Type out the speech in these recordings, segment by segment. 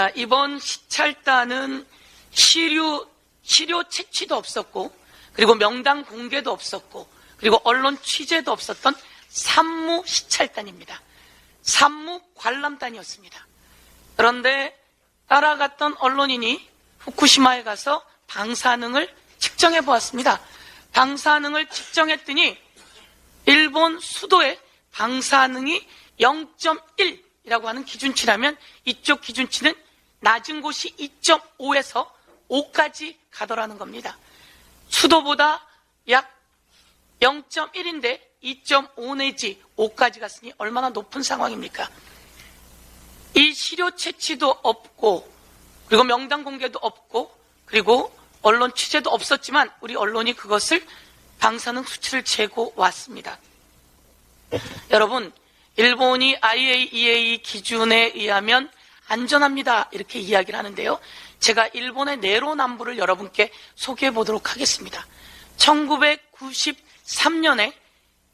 자, 이번 시찰단은 시료 채취도 없었고, 그리고 명단 공개도 없었고, 그리고 언론 취재도 없었던 산무 시찰단입니다. 산무 관람단이었습니다. 그런데 따라갔던 언론인이 후쿠시마에 가서 방사능을 측정해 보았습니다. 방사능을 측정했더니 일본 수도의 방사능이 0.1이라고 하는 기준치라면 이쪽 기준치는 낮은 곳이 2.5에서 5까지 가더라는 겁니다. 수도보다 약 0.1인데 2.5 내지 5까지 갔으니 얼마나 높은 상황입니까? 이 시료 채취도 없고, 그리고 명단 공개도 없고, 그리고 언론 취재도 없었지만 우리 언론이 그것을 방사능 수치를 재고 왔습니다. 여러분, 일본이 IAEA 기준에 의하면 안전합니다 이렇게 이야기를 하는데요, 제가 일본의 내로남불을 여러분께 소개해 보도록 하겠습니다. 1993년에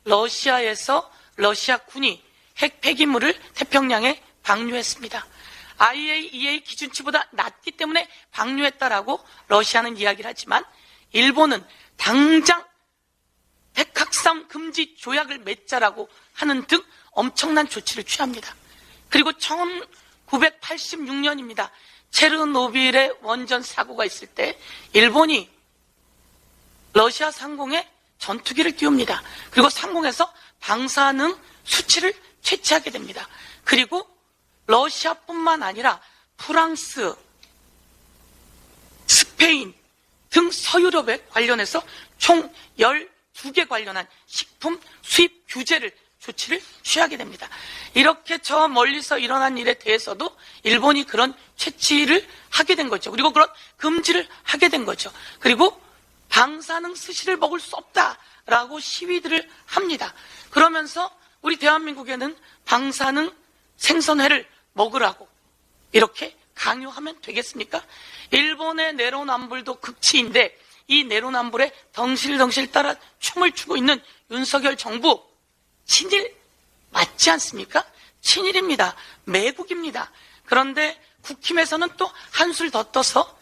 러시아에서 러시아 군이 핵 폐기물을 태평양에 방류했습니다. IAEA 기준치보다 낮기 때문에 방류했다라고 러시아는 이야기를 하지만 일본은 당장 핵확산 금지 조약을 맺자라고 하는 등 엄청난 조치를 취합니다. 그리고 1986년입니다. 체르노빌의 원전 사고가 있을 때 일본이 러시아 상공에 전투기를 띄웁니다. 그리고 상공에서 방사능 수치를 채취하게 됩니다. 그리고 러시아뿐만 아니라 프랑스, 스페인 등 서유럽에 관련해서 총 12개 관련한 식품 수입 규제를 조치를 취하게 됩니다. 이렇게 저 멀리서 일어난 일에 대해서도 일본이 그런 채취를 하게 된 거죠. 그리고 그런 금지를 하게 된 거죠. 그리고 방사능 스시를 먹을 수 없다라고 시위들을 합니다. 그러면서 우리 대한민국에는 방사능 생선회를 먹으라고 이렇게 강요하면 되겠습니까? 일본의 내로남불도 극치인데 이 내로남불에 덩실덩실 따라 춤을 추고 있는 윤석열 정부, 친일 맞지 않습니까? 친일입니다. 매국입니다. 그런데 국힘에서는 또 한술 더 떠서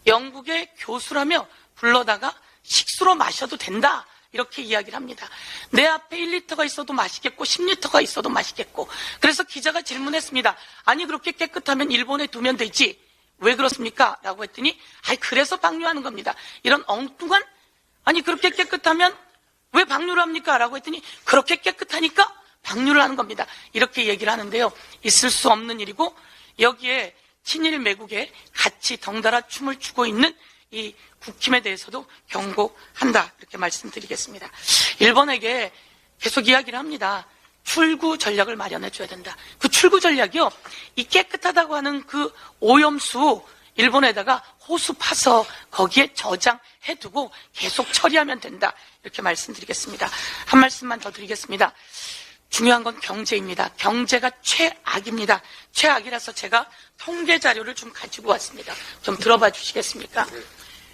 영국의 교수라며 불러다가 식수로 마셔도 된다 이렇게 이야기를 합니다. 내 앞에 1리터가 있어도 맛있겠고 10리터가 있어도 맛있겠고. 그래서 기자가 질문했습니다. 아니 그렇게 깨끗하면 일본에 두면 되지 왜 그렇습니까? 라고 했더니 그래서 방류하는 겁니다. 이런 엉뚱한, 아니 그렇게 깨끗하면 왜 방류를 합니까? 라고 했더니 그렇게 깨끗하니까 방류를 하는 겁니다. 이렇게 얘기를 하는데요, 있을 수 없는 일이고, 여기에 친일 매국에 같이 덩달아 춤을 추고 있는 이 국힘에 대해서도 경고한다 이렇게 말씀드리겠습니다. 일본에게 계속 이야기를 합니다. 출구 전략을 마련해 줘야 된다. 그 출구 전략이요, 이 깨끗하다고 하는 그 오염수 일본에다가 호수 파서 거기에 저장해두고 계속 처리하면 된다 이렇게 말씀드리겠습니다. 한 말씀만 더 드리겠습니다. 중요한 건 경제입니다. 경제가 최악입니다. 최악이라서 제가 통계 자료를 좀 가지고 왔습니다. 좀 들어봐 주시겠습니까?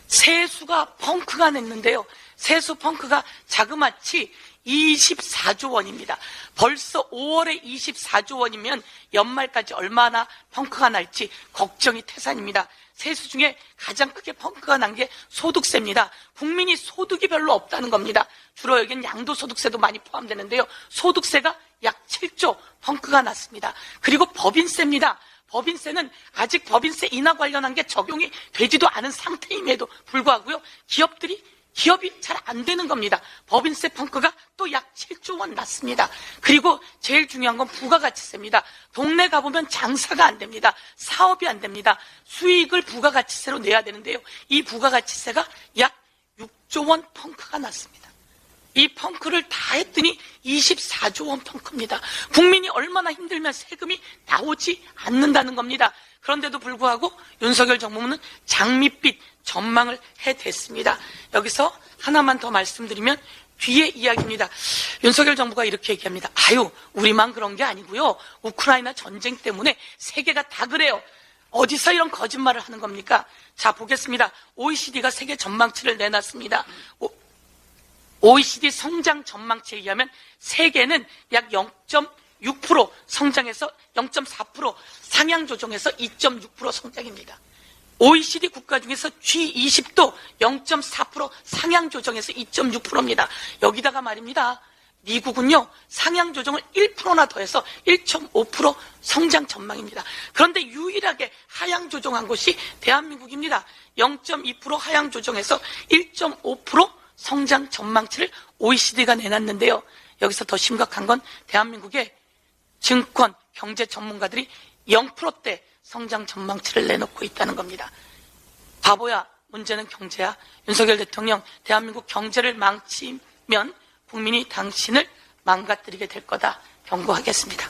세수가 펑크가 냈는데요, 세수 펑크가 자그마치 24조 원입니다. 벌써 5월에 24조 원이면 연말까지 얼마나 펑크가 날지 걱정이 태산입니다. 세수 중에 가장 크게 펑크가 난 게 소득세입니다. 국민이 소득이 별로 없다는 겁니다. 주로 여기는 양도소득세도 많이 포함되는데요, 소득세가 약 7조 펑크가 났습니다. 그리고 법인세입니다. 법인세는 아직 법인세 인하 관련한 게 적용이 되지도 않은 상태임에도 불구하고요, 기업이 잘 안 되는 겁니다. 법인세 펑크가 또 약 7조 원 났습니다. 그리고 제일 중요한 건 부가가치세입니다. 동네 가보면 장사가 안 됩니다. 사업이 안 됩니다. 수익을 부가가치세로 내야 되는데요, 이 부가가치세가 약 6조 원 펑크가 났습니다. 이 펑크를 다 했더니 24조 원 펑크입니다. 국민이 얼마나 힘들면 세금이 나오지 않는다는 겁니다. 그런데도 불구하고 윤석열 정부는 장밋빛 전망을 해댔습니다. 여기서 하나만 더 말씀드리면 뒤에 이야기입니다. 윤석열 정부가 이렇게 얘기합니다. 우리만 그런 게 아니고요, 우크라이나 전쟁 때문에 세계가 다 그래요. 어디서 이런 거짓말을 하는 겁니까? 자, 보겠습니다. OECD가 세계 전망치를 내놨습니다. OECD 성장 전망치에 의하면 세계는 약 2.6% 성장해서 0.4% 상향 조정해서 2.6% 성장입니다. OECD 국가 중에서 G20도 0.4% 상향 조정해서 2.6%입니다. 여기다가 말입니다. 미국은요, 상향 조정을 1%나 더해서 1.5% 성장 전망입니다. 그런데 유일하게 하향 조정한 곳이 대한민국입니다. 0.2% 하향 조정해서 1.5% 성장 전망치를 OECD가 내놨는데요. 여기서 더 심각한 건 대한민국의 증권, 경제 전문가들이 0%대 성장 전망치를 내놓고 있다는 겁니다. 바보야, 문제는 경제야. 윤석열 대통령, 대한민국 경제를 망치면 국민이 당신을 망가뜨리게 될 거다 경고하겠습니다.